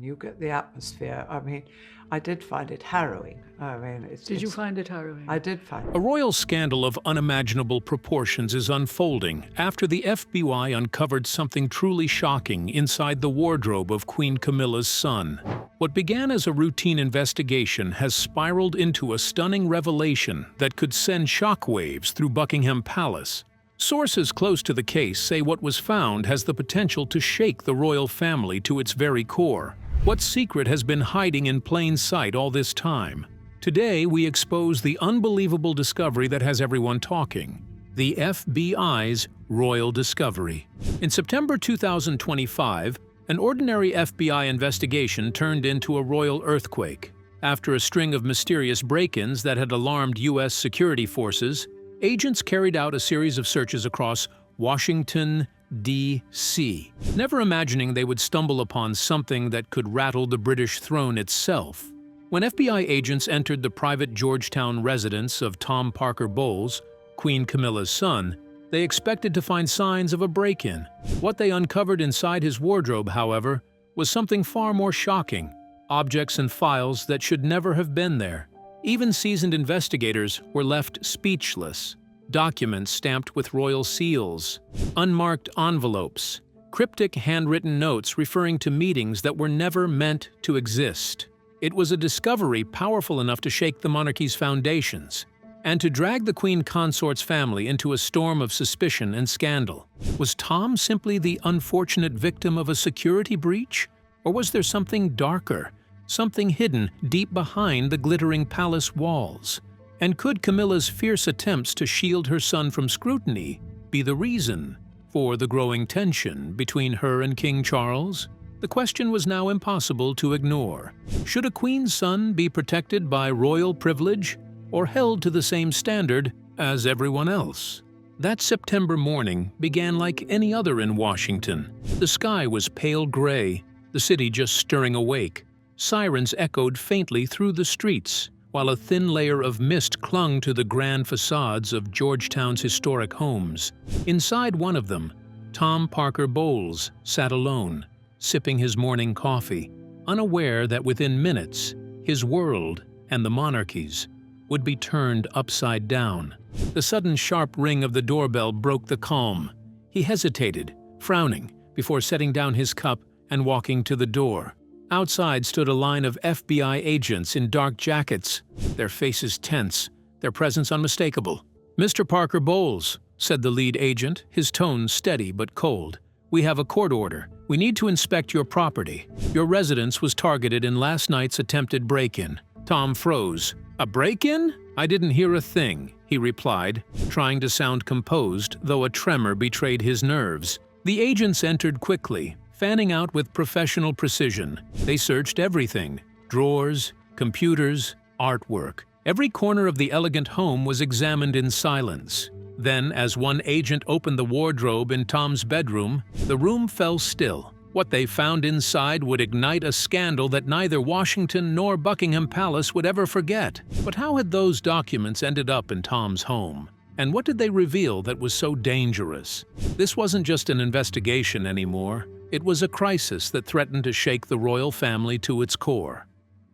You get the atmosphere. I mean, I did find it harrowing. I mean, Did you find it harrowing? I did find A it. royal scandal of unimaginable proportions is unfolding after the FBI uncovered something truly shocking inside the wardrobe of Queen Camilla's son. What began as a routine investigation has spiraled into a stunning revelation that could send shockwaves through Buckingham Palace. Sources close to the case say what was found has the potential to shake the royal family to its very core. What secret has been hiding in plain sight all this time? Today, we expose the unbelievable discovery that has everyone talking: the FBI's royal discovery. In September 2025, an ordinary FBI investigation turned into a royal earthquake. After a string of mysterious break-ins that had alarmed U.S. security forces, agents carried out a series of searches across Washington, D.C., never imagining they would stumble upon something that could rattle the British throne itself. When FBI agents entered the private Georgetown residence of Tom Parker Bowles, Queen Camilla's son, they expected to find signs of a break-in. What they uncovered inside his wardrobe, however, was something far more shocking: objects and files that should never have been there. Even seasoned investigators were left speechless. Documents stamped with royal seals, unmarked envelopes, cryptic handwritten notes referring to meetings that were never meant to exist. It was a discovery powerful enough to shake the monarchy's foundations and to drag the Queen Consort's family into a storm of suspicion and scandal. Was Tom simply the unfortunate victim of a security breach? Or was there something darker, something hidden deep behind the glittering palace walls? And could Camilla's fierce attempts to shield her son from scrutiny be the reason for the growing tension between her and King Charles? The question was now impossible to ignore. Should a queen's son be protected by royal privilege or held to the same standard as everyone else? That September morning began like any other in Washington. The sky was pale gray, the city just stirring awake. Sirens echoed faintly through the streets, while a thin layer of mist clung to the grand facades of Georgetown's historic homes. Inside one of them, Tom Parker Bowles sat alone, sipping his morning coffee, unaware that within minutes, his world and the monarchy's would be turned upside down. The sudden sharp ring of the doorbell broke the calm. He hesitated, frowning, before setting down his cup and walking to the door. Outside stood a line of FBI agents in dark jackets, their faces tense, their presence unmistakable. "Mr. Parker Bowles," said the lead agent, his tone steady but cold, "we have a court order. We need to inspect your property. Your residence was targeted in last night's attempted break-in." Tom froze. "A break-in? I didn't hear a thing," he replied, trying to sound composed, though a tremor betrayed his nerves. The agents entered quickly, fanning out with professional precision. They searched everything: drawers, computers, artwork. Every corner of the elegant home was examined in silence. Then, as one agent opened the wardrobe in Tom's bedroom, the room fell still. What they found inside would ignite a scandal that neither Washington nor Buckingham Palace would ever forget. But how had those documents ended up in Tom's home? And what did they reveal that was so dangerous? This wasn't just an investigation anymore. It was a crisis that threatened to shake the royal family to its core.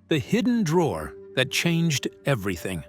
The hidden drawer that changed everything.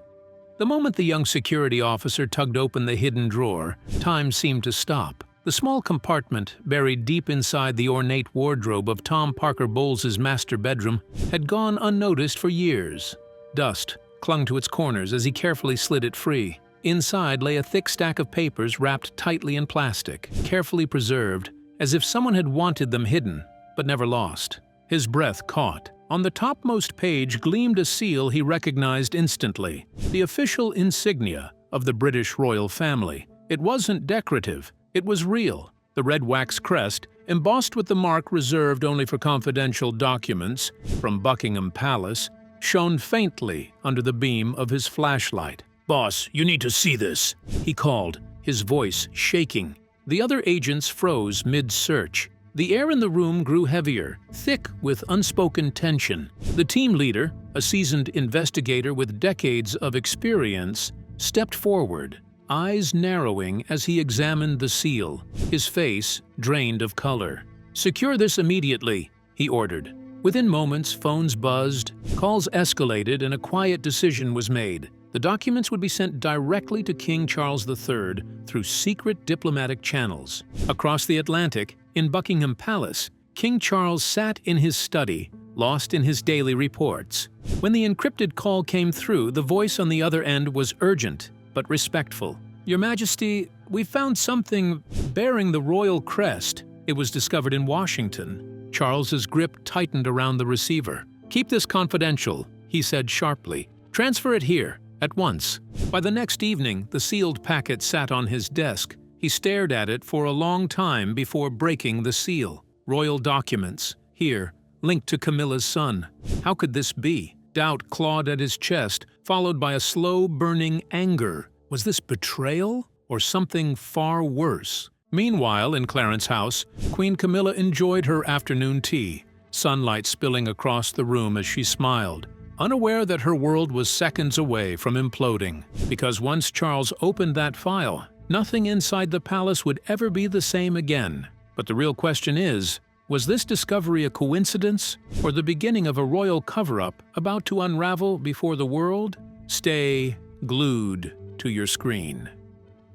The moment the young security officer tugged open the hidden drawer, time seemed to stop. The small compartment, buried deep inside the ornate wardrobe of Tom Parker Bowles' master bedroom, had gone unnoticed for years. Dust clung to its corners as he carefully slid it free. Inside lay a thick stack of papers wrapped tightly in plastic, carefully preserved, as if someone had wanted them hidden, but never lost. His breath caught. On the topmost page gleamed a seal he recognized instantly, the official insignia of the British royal family. It wasn't decorative, it was real. The red wax crest, embossed with the mark reserved only for confidential documents from Buckingham Palace, shone faintly under the beam of his flashlight. "Boss, you need to see this," he called, his voice shaking. The other agents froze mid-search. The air in the room grew heavier, thick with unspoken tension. The team leader, a seasoned investigator with decades of experience, stepped forward, eyes narrowing as he examined the seal, his face drained of color. "Secure this immediately," he ordered. Within moments, phones buzzed, calls escalated, and a quiet decision was made. The documents would be sent directly to King Charles III through secret diplomatic channels. Across the Atlantic, in Buckingham Palace, King Charles sat in his study, lost in his daily reports. When the encrypted call came through, the voice on the other end was urgent but respectful. "Your Majesty, we found something bearing the royal crest. It was discovered in Washington." Charles's grip tightened around the receiver. "Keep this confidential," he said sharply. "Transfer it here, at once." By the next evening, the sealed packet sat on his desk. He stared at it for a long time before breaking the seal. Royal documents, here, linked to Camilla's son. How could this be? Doubt clawed at his chest, followed by a slow, burning anger. Was this betrayal, or something far worse? Meanwhile, in Clarence's house, Queen Camilla enjoyed her afternoon tea, sunlight spilling across the room as she smiled, unaware that her world was seconds away from imploding. Because once Charles opened that file, nothing inside the palace would ever be the same again. But the real question is, was this discovery a coincidence, or the beginning of a royal cover-up about to unravel before the world? Stay glued to your screen.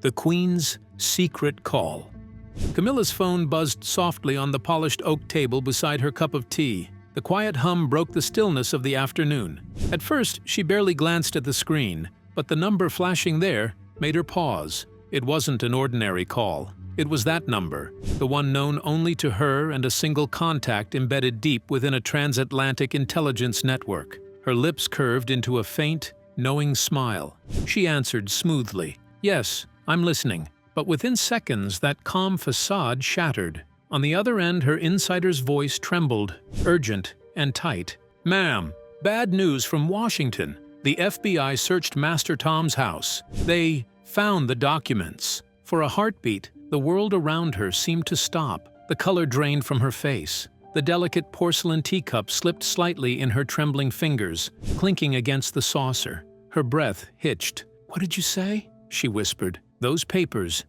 The Queen's secret call. Camilla's phone buzzed softly on the polished oak table beside her cup of tea. The quiet hum broke the stillness of the afternoon. At first, she barely glanced at the screen, but the number flashing there made her pause. It wasn't an ordinary call. It was that number, the one known only to her and a single contact embedded deep within a transatlantic intelligence network. Her lips curved into a faint, knowing smile. She answered smoothly, "Yes, I'm listening." But within seconds, that calm facade shattered. On the other end, her insider's voice trembled, urgent and tight. "Ma'am, bad news from Washington. The FBI searched Master Tom's house. They found the documents." For a heartbeat, the world around her seemed to stop. The color drained from her face. The delicate porcelain teacup slipped slightly in her trembling fingers, clinking against the saucer. Her breath hitched. "What did you say?" she whispered. Those papers,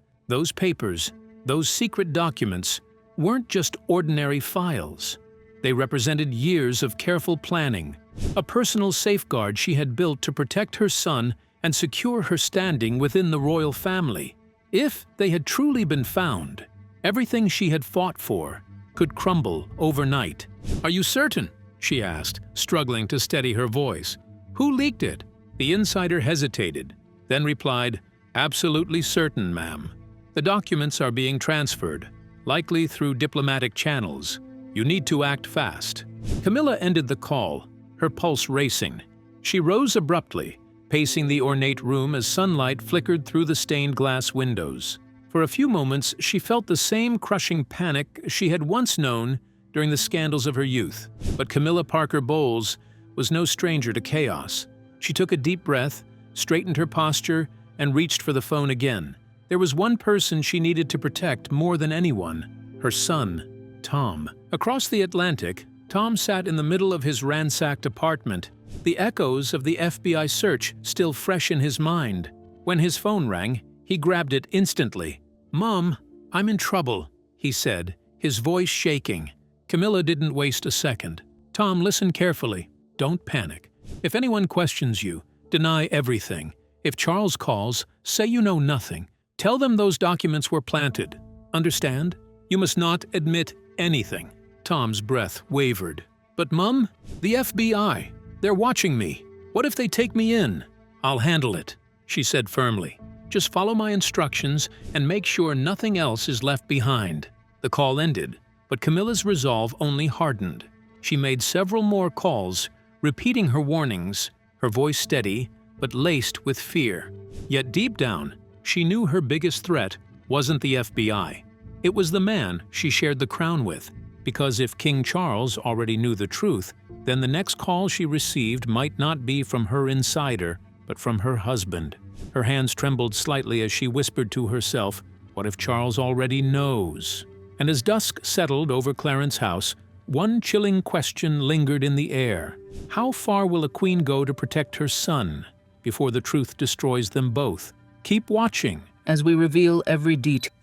those secret documents weren't just ordinary files. They represented years of careful planning, a personal safeguard she had built to protect her son and secure her standing within the royal family. If they had truly been found, everything she had fought for could crumble overnight. "Are you certain?" she asked, struggling to steady her voice. "Who leaked it?" The insider hesitated, then replied, "Absolutely certain, ma'am. The documents are being transferred, likely through diplomatic channels. You need to act fast." Camilla ended the call, her pulse racing. She rose abruptly, pacing the ornate room as sunlight flickered through the stained glass windows. For a few moments, she felt the same crushing panic she had once known during the scandals of her youth. But Camilla Parker Bowles was no stranger to chaos. She took a deep breath, straightened her posture, and reached for the phone again. There was one person she needed to protect more than anyone: her son, Tom. Across the Atlantic, Tom sat in the middle of his ransacked apartment, the echoes of the FBI search still fresh in his mind. When his phone rang, he grabbed it instantly. "Mom, I'm in trouble," he said, his voice shaking. Camilla didn't waste a second. "Tom, listen carefully. Don't panic. If anyone questions you, deny everything. If Charles calls, say you know nothing. Tell them those documents were planted. Understand? You must not admit anything." Tom's breath wavered. "But Mum, the FBI, they're watching me. What if they take me in?" "I'll handle it," she said firmly. "Just follow my instructions and make sure nothing else is left behind." The call ended, but Camilla's resolve only hardened. She made several more calls, repeating her warnings, her voice steady but laced with fear. Yet deep down, she knew her biggest threat wasn't the FBI. It was the man she shared the crown with, because if King Charles already knew the truth, then the next call she received might not be from her insider, but from her husband. Her hands trembled slightly as she whispered to herself, "What if Charles already knows?" And as dusk settled over Clarence's house, one chilling question lingered in the air. How far will a queen go to protect her son before the truth destroys them both? Keep watching as we reveal every detail.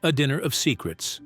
A Dinner of Secrets.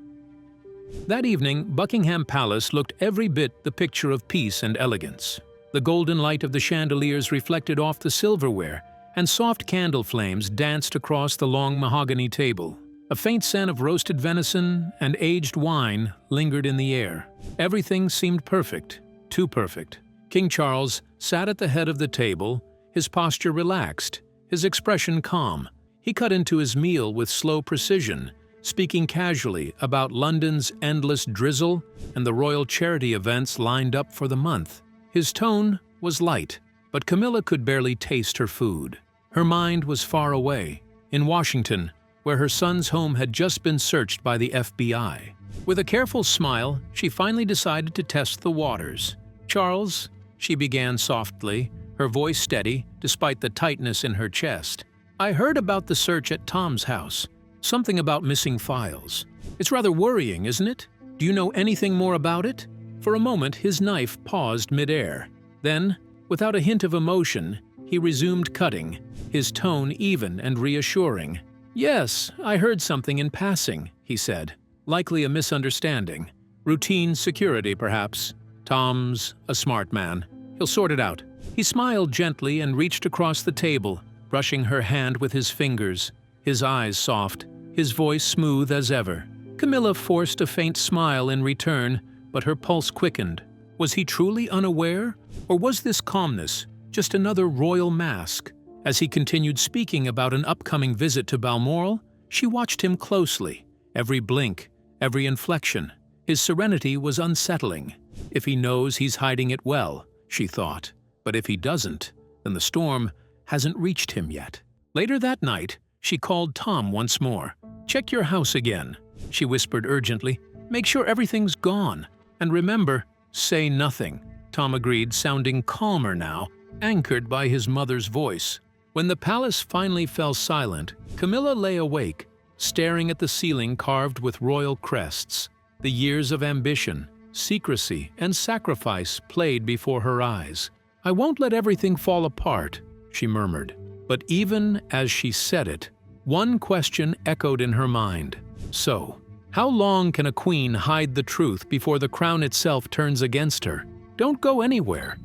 That evening, Buckingham Palace looked every bit the picture of peace and elegance. The golden light of the chandeliers reflected off the silverware, and soft candle flames danced across the long mahogany table. A faint scent of roasted venison and aged wine lingered in the air. Everything seemed perfect, too perfect. King Charles sat at the head of the table, his posture relaxed, his expression calm. He cut into his meal with slow precision, speaking casually about London's endless drizzle and the royal charity events lined up for the month. His tone was light, but Camilla could barely taste her food. Her mind was far away, in Washington, where her son's home had just been searched by the FBI. With a careful smile, she finally decided to test the waters. "Charles," she began softly, her voice steady despite the tightness in her chest. "I heard about the search at Tom's house. Something about missing files. It's rather worrying, isn't it? Do you know anything more about it?" For a moment, his knife paused midair. Then, without a hint of emotion, he resumed cutting, his tone even and reassuring. "Yes, I heard something in passing," he said. "Likely a misunderstanding. Routine security, perhaps. Tom's a smart man. He'll sort it out." He smiled gently and reached across the table, brushing her hand with his fingers, his eyes soft, his voice smooth as ever. Camilla forced a faint smile in return, but her pulse quickened. Was he truly unaware, or was this calmness just another royal mask? As he continued speaking about an upcoming visit to Balmoral, she watched him closely, every blink, every inflection. His serenity was unsettling. If he knows he's hiding it well, she thought. But if he doesn't, then the storm hasn't reached him yet. Later that night, she called Tom once more. "Check your house again," she whispered urgently. "Make sure everything's gone. And remember, say nothing." Tom agreed, sounding calmer now, anchored by his mother's voice. When the palace finally fell silent, Camilla lay awake, staring at the ceiling carved with royal crests. The years of ambition, secrecy, and sacrifice played before her eyes. "I won't let everything fall apart," she murmured. But even as she said it, one question echoed in her mind. So, how long can a queen hide the truth before the crown itself turns against her? Don't go anywhere.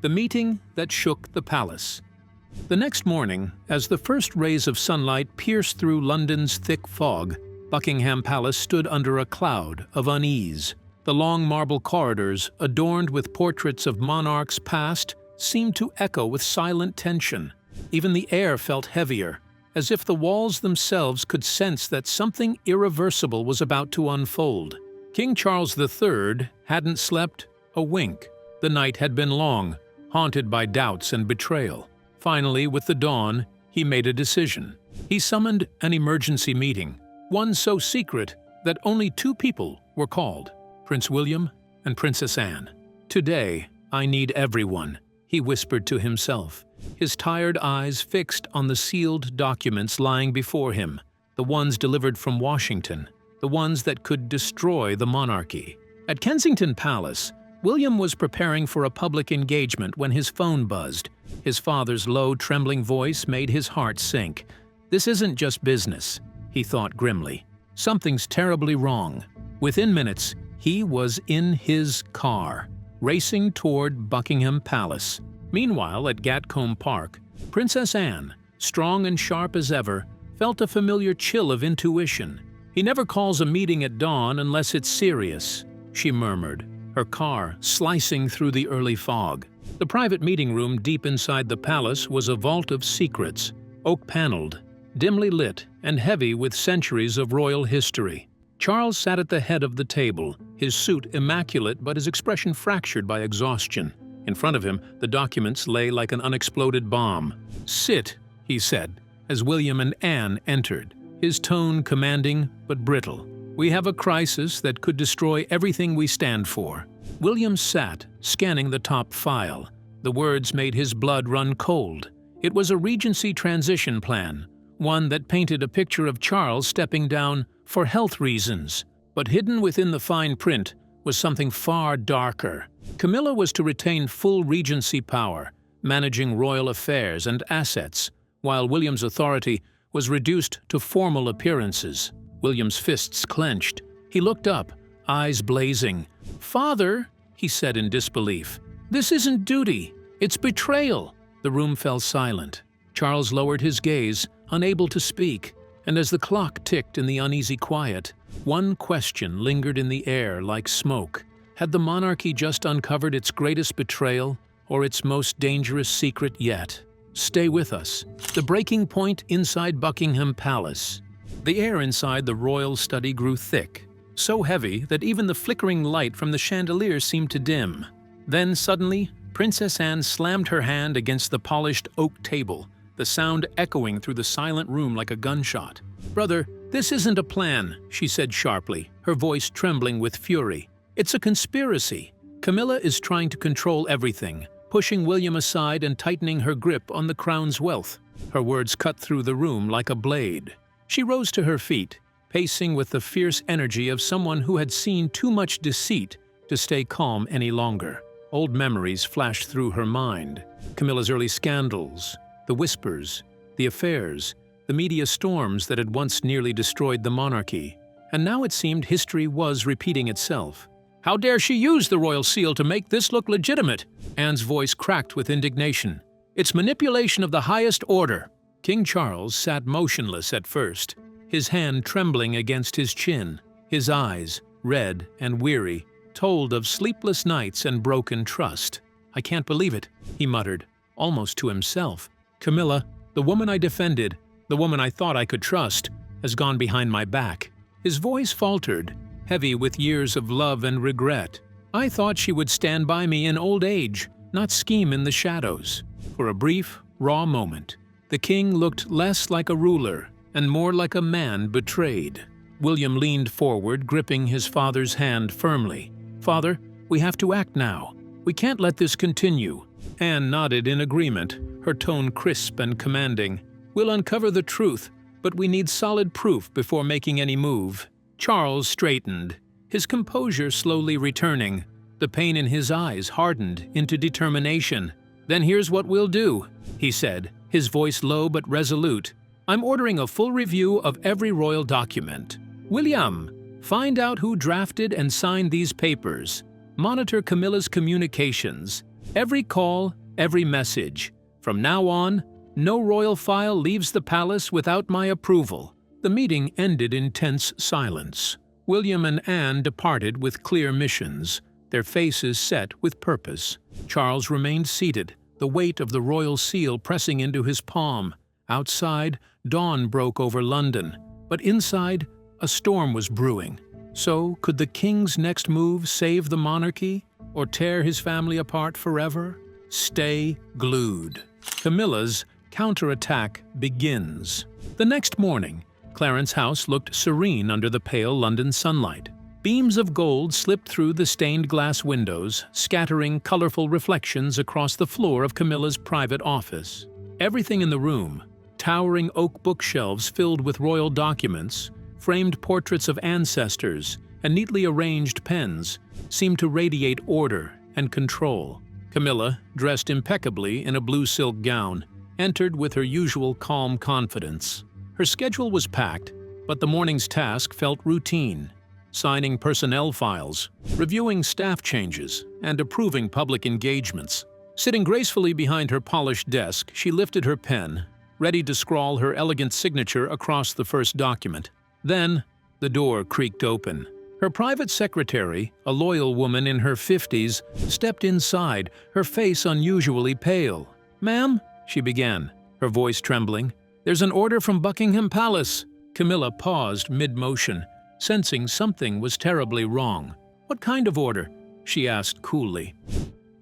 The meeting that shook the palace. The next morning, as the first rays of sunlight pierced through London's thick fog, Buckingham Palace stood under a cloud of unease. The long marble corridors, adorned with portraits of monarchs past, seemed to echo with silent tension. Even the air felt heavier, as if the walls themselves could sense that something irreversible was about to unfold. King Charles III hadn't slept a wink. The night had been long, haunted by doubts and betrayal. Finally, with the dawn, he made a decision. He summoned an emergency meeting, one so secret that only two people were called, Prince William and Princess Anne. "Today, I need everyone," he whispered to himself, his tired eyes fixed on the sealed documents lying before him, the ones delivered from Washington, the ones that could destroy the monarchy. At Kensington Palace, William was preparing for a public engagement when his phone buzzed. His father's low, trembling voice made his heart sink. "This isn't just business," he thought grimly. "Something's terribly wrong." Within minutes, he was in his car, racing toward Buckingham Palace. Meanwhile, at Gatcombe Park, Princess Anne, strong and sharp as ever, felt a familiar chill of intuition. "He never calls a meeting at dawn unless it's serious," she murmured, her car slicing through the early fog. The private meeting room deep inside the palace was a vault of secrets, oak-paneled, dimly lit, and heavy with centuries of royal history. Charles sat at the head of the table, his suit immaculate but his expression fractured by exhaustion. In front of him, the documents lay like an unexploded bomb. "Sit," he said, as William and Anne entered, his tone commanding but brittle. "We have a crisis that could destroy everything we stand for." William sat, scanning the top file. The words made his blood run cold. It was a Regency transition plan, one that painted a picture of Charles stepping down for health reasons. But hidden within the fine print was something far darker. Camilla was to retain full Regency power, managing royal affairs and assets, while William's authority was reduced to formal appearances. William's fists clenched. He looked up, eyes blazing. "Father," he said in disbelief, "this isn't duty, it's betrayal." The room fell silent. Charles lowered his gaze, unable to speak, and as the clock ticked in the uneasy quiet, one question lingered in the air like smoke. Had the monarchy just uncovered its greatest betrayal, or its most dangerous secret yet? Stay with us. The breaking point inside Buckingham Palace. The air inside the royal study grew thick, so heavy that even the flickering light from the chandelier seemed to dim. Then suddenly, Princess Anne slammed her hand against the polished oak table, the sound echoing through the silent room like a gunshot. "Brother, this isn't a plan," she said sharply, her voice trembling with fury. "It's a conspiracy. Camilla is trying to control everything, pushing William aside and tightening her grip on the crown's wealth." Her words cut through the room like a blade. She rose to her feet, pacing with the fierce energy of someone who had seen too much deceit to stay calm any longer. Old memories flashed through her mind. Camilla's early scandals, the whispers, the affairs, the media storms that had once nearly destroyed the monarchy. And now it seemed history was repeating itself. "How dare she use the royal seal to make this look legitimate?" Anne's voice cracked with indignation. "It's manipulation of the highest order." King Charles sat motionless at first, his hand trembling against his chin. His eyes, red and weary, told of sleepless nights and broken trust. "I can't believe it," he muttered, almost to himself. "Camilla, the woman I defended, the woman I thought I could trust, has gone behind my back." His voice faltered, heavy with years of love and regret. "I thought she would stand by me in old age, not scheme in the shadows." For a brief, raw moment, the king looked less like a ruler and more like a man betrayed. William leaned forward, gripping his father's hand firmly. "Father, we have to act now. We can't let this continue." Anne nodded in agreement, her tone crisp and commanding. "We'll uncover the truth, but we need solid proof before making any move." Charles straightened, his composure slowly returning. The pain in his eyes hardened into determination. "Then here's what we'll do," he said, his voice low but resolute. "I'm ordering a full review of every royal document. William, find out who drafted and signed these papers. Monitor Camilla's communications. Every call, every message. From now on, no royal file leaves the palace without my approval." The meeting ended in tense silence. William and Anne departed with clear missions, their faces set with purpose. Charles remained seated, the weight of the royal seal pressing into his palm. Outside, dawn broke over London, but inside, a storm was brewing. So, could the king's next move save the monarchy, or tear his family apart forever? Stay glued. Camilla's counterattack begins. The next morning, Clarence House looked serene under the pale London sunlight. Beams of gold slipped through the stained glass windows, scattering colorful reflections across the floor of Camilla's private office. Everything in the room, towering oak bookshelves filled with royal documents, framed portraits of ancestors, and neatly arranged pens, seemed to radiate order and control. Camilla, dressed impeccably in a blue silk gown, entered with her usual calm confidence. Her schedule was packed, but the morning's task felt routine. Signing personnel files, reviewing staff changes, and approving public engagements. Sitting gracefully behind her polished desk, she lifted her pen, ready to scrawl her elegant signature across the first document. Then, the door creaked open. Her private secretary, a loyal woman in her 50s, stepped inside, her face unusually pale. "Ma'am," she began, her voice trembling, "there's an order from Buckingham Palace." Camilla paused mid-motion, sensing something was terribly wrong. "What kind of order?" she asked coolly.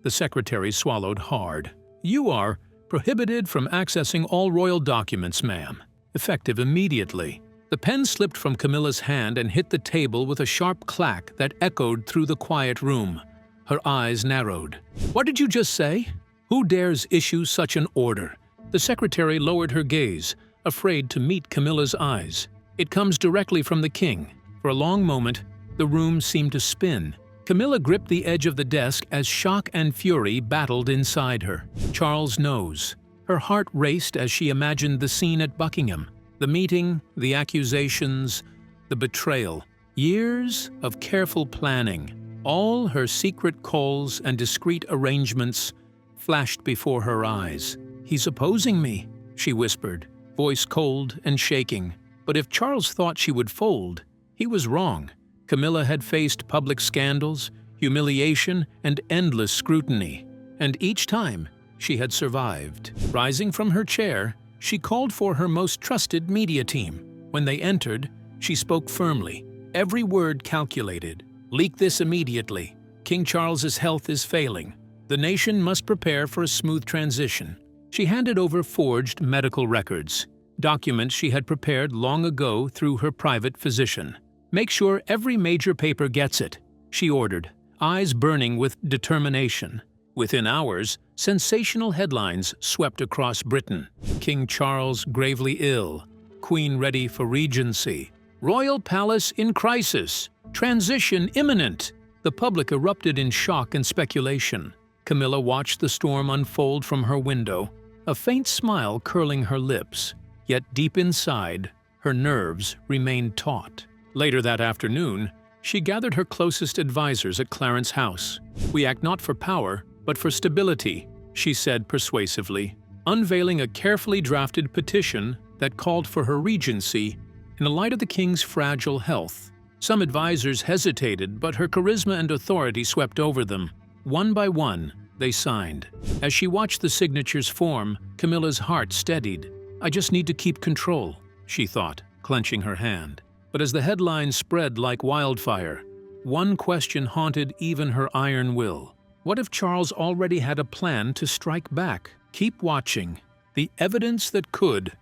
The secretary swallowed hard. "You are prohibited from accessing all royal documents, ma'am. Effective immediately." The pen slipped from Camilla's hand and hit the table with a sharp clack that echoed through the quiet room. Her eyes narrowed. "What did you just say? Who dares issue such an order?" The secretary lowered her gaze, afraid to meet Camilla's eyes. "It comes directly from the king." For a long moment, the room seemed to spin. Camilla gripped the edge of the desk as shock and fury battled inside her. Charles knows. Her heart raced as she imagined the scene at Buckingham. The meeting, the accusations, the betrayal. Years of careful planning, all her secret calls and discreet arrangements flashed before her eyes. "He's opposing me," she whispered, voice cold and shaking. But if Charles thought she would fold, he was wrong. Camilla had faced public scandals, humiliation, and endless scrutiny, and each time she had survived. Rising from her chair, she called for her most trusted media team. When they entered, she spoke firmly, every word calculated. "Leak this immediately. King Charles's health is failing. The nation must prepare for a smooth transition." She handed over forged medical records, documents she had prepared long ago through her private physician. "Make sure every major paper gets it," she ordered, eyes burning with determination. Within hours, sensational headlines swept across Britain. "King Charles gravely ill. Queen ready for regency. Royal Palace in crisis. Transition imminent." The public erupted in shock and speculation. Camilla watched the storm unfold from her window, a faint smile curling her lips. Yet deep inside, her nerves remained taut. Later that afternoon, she gathered her closest advisors at Clarence House. "We act not for power, but for stability," she said persuasively, unveiling a carefully drafted petition that called for her regency in the light of the king's fragile health. Some advisors hesitated, but her charisma and authority swept over them. One by one, they signed. As she watched the signatures form, Camilla's heart steadied. "I just need to keep control," she thought, clenching her hand. But as the headlines spread like wildfire, one question haunted even her iron will. What if Charles already had a plan to strike back? Keep watching. The evidence that could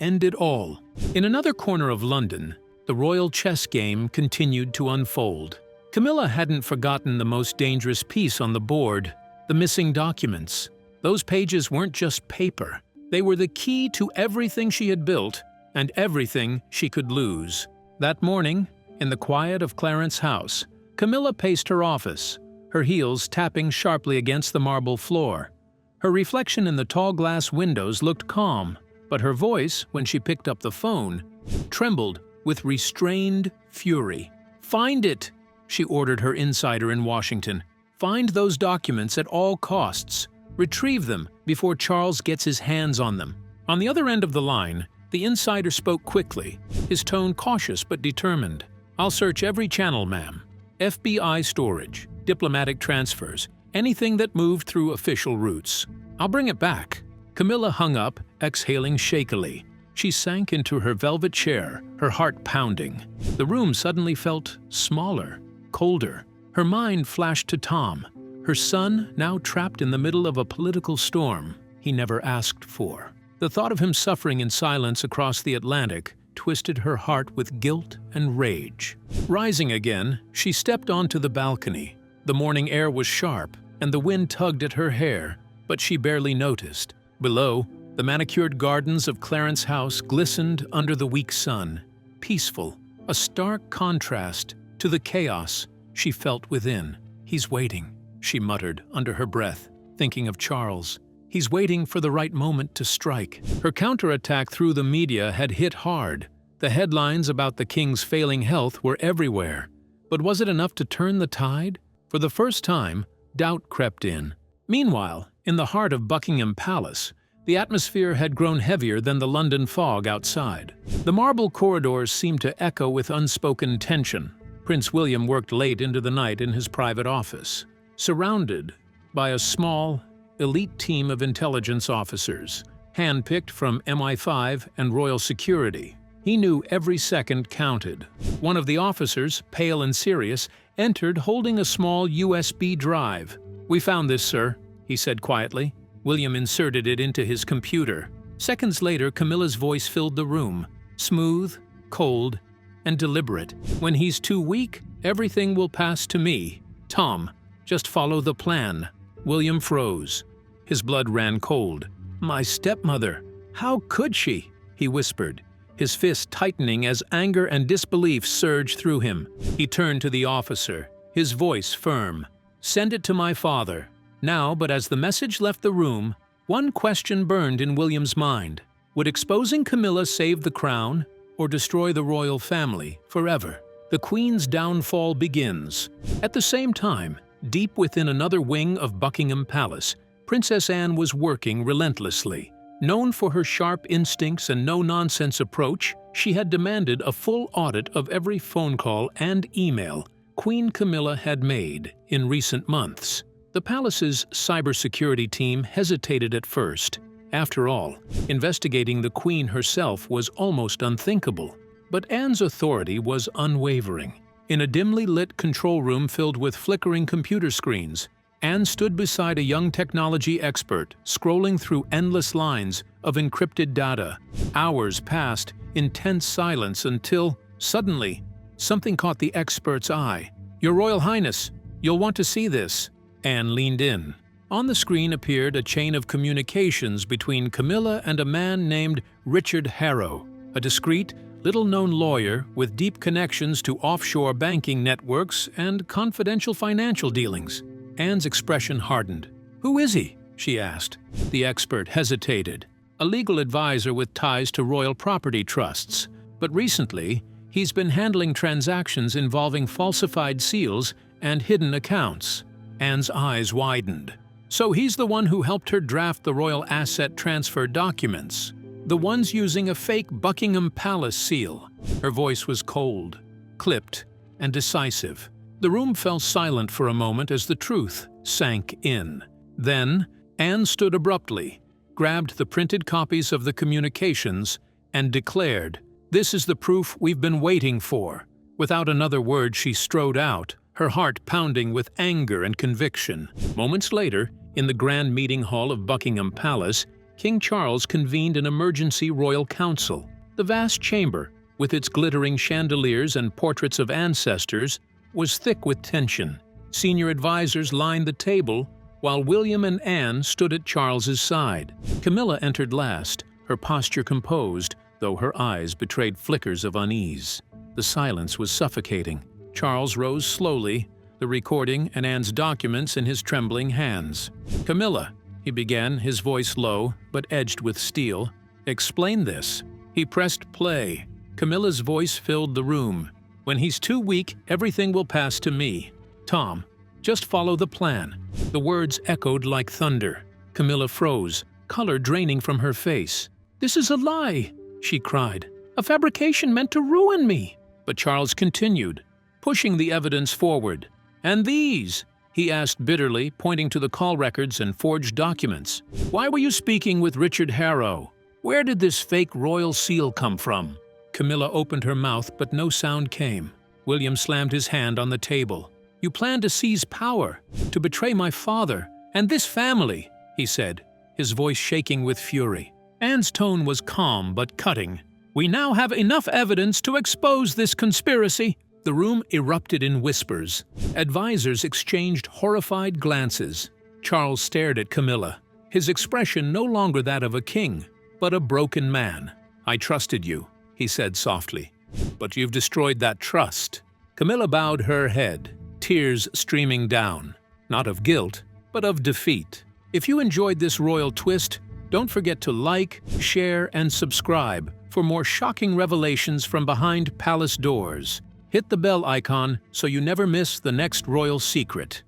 end it all. In another corner of London, the royal chess game continued to unfold. Camilla hadn't forgotten the most dangerous piece on the board, the missing documents. Those pages weren't just paper. They were the key to everything she had built and everything she could lose. That morning, in the quiet of Clarence House, Camilla paced her office, her heels tapping sharply against the marble floor. Her reflection in the tall glass windows looked calm, but her voice, when she picked up the phone, trembled with restrained fury. "Find it!" she ordered her insider in Washington. "Find those documents at all costs. Retrieve them before Charles gets his hands on them." On the other end of the line, the insider spoke quickly, his tone cautious but determined. "I'll search every channel, ma'am. FBI storage, diplomatic transfers, anything that moved through official routes. I'll bring it back." Camilla hung up, exhaling shakily. She sank into her velvet chair, her heart pounding. The room suddenly felt smaller, colder. Her mind flashed to Tom, her son now trapped in the middle of a political storm he never asked for. The thought of him suffering in silence across the Atlantic twisted her heart with guilt and rage. Rising again, she stepped onto the balcony. The morning air was sharp, and the wind tugged at her hair, but she barely noticed. Below, the manicured gardens of Clarence House glistened under the weak sun, peaceful, a stark contrast to the chaos she felt within. "He's waiting," she muttered under her breath, thinking of Charles. "He's waiting for the right moment to strike." Her counterattack through the media had hit hard. The headlines about the king's failing health were everywhere. But was it enough to turn the tide? For the first time, doubt crept in. Meanwhile, in the heart of Buckingham Palace, the atmosphere had grown heavier than the London fog outside. The marble corridors seemed to echo with unspoken tension. Prince William worked late into the night in his private office, surrounded by a small, elite team of intelligence officers, handpicked from MI5 and Royal Security. He knew every second counted. One of the officers, pale and serious, entered holding a small USB drive. "We found this, sir," he said quietly. William inserted it into his computer. Seconds later, Camilla's voice filled the room, smooth, cold, and deliberate. "When he's too weak, everything will pass to me. Tom, just follow the plan." William froze. His blood ran cold. "My stepmother! How could she?" he whispered, his fist tightening as anger and disbelief surged through him. He turned to the officer, his voice firm. "Send it to my father." Now, but as the message left the room, one question burned in William's mind. Would exposing Camilla save the crown or destroy the royal family forever? The the Queen's downfall begins. At the same time, deep within another wing of Buckingham Palace, Princess Anne was working relentlessly. Known for her sharp instincts and no-nonsense approach, she had demanded a full audit of every phone call and email Queen Camilla had made in recent months. The palace's cybersecurity team hesitated at first. After all, investigating the Queen herself was almost unthinkable. But Anne's authority was unwavering. In a dimly lit control room filled with flickering computer screens, Anne stood beside a young technology expert, scrolling through endless lines of encrypted data. Hours passed in tense silence until, suddenly, something caught the expert's eye. "Your Royal Highness, you'll want to see this." Anne leaned in. On the screen appeared a chain of communications between Camilla and a man named Richard Harrow, a discreet, little-known lawyer with deep connections to offshore banking networks and confidential financial dealings. Anne's expression hardened. "Who is he?" she asked. The expert hesitated. "A legal advisor with ties to royal property trusts. But recently, he's been handling transactions involving falsified seals and hidden accounts." Anne's eyes widened. "So he's the one who helped her draft the royal asset transfer documents? The ones using a fake Buckingham Palace seal?" Her voice was cold, clipped, and decisive. The room fell silent for a moment as the truth sank in. Then, Anne stood abruptly, grabbed the printed copies of the communications, and declared, "This is the proof we've been waiting for." Without another word, she strode out, her heart pounding with anger and conviction. Moments later, in the grand meeting hall of Buckingham Palace, King Charles convened an emergency royal council. The vast chamber, with its glittering chandeliers and portraits of ancestors, was thick with tension. Senior advisors lined the table, while William and Anne stood at Charles's side. Camilla entered last, her posture composed, though her eyes betrayed flickers of unease. The silence was suffocating. Charles rose slowly, the recording and Anne's documents in his trembling hands. "Camilla," he began, his voice low, but edged with steel, "explain this." He pressed play. Camilla's voice filled the room. "When he's too weak, everything will pass to me. Tom, just follow the plan." The words echoed like thunder. Camilla froze, color draining from her face. "This is a lie," she cried. "A fabrication meant to ruin me." But Charles continued, pushing the evidence forward. "And these?" he asked bitterly, pointing to the call records and forged documents. "Why were you speaking with Richard Harrow? Where did this fake royal seal come from?" Camilla opened her mouth, but no sound came. William slammed his hand on the table. "You plan to seize power, to betray my father, and this family," he said, his voice shaking with fury. Anne's tone was calm but cutting. "We now have enough evidence to expose this conspiracy." The room erupted in whispers. Advisors exchanged horrified glances. Charles stared at Camilla, his expression no longer that of a king, but a broken man. "I trusted you," he said softly, "but you've destroyed that trust." Camilla bowed her head, tears streaming down, not of guilt, but of defeat. If you enjoyed this royal twist, don't forget to like, share, and subscribe for more shocking revelations from behind palace doors. Hit the bell icon so you never miss the next royal secret.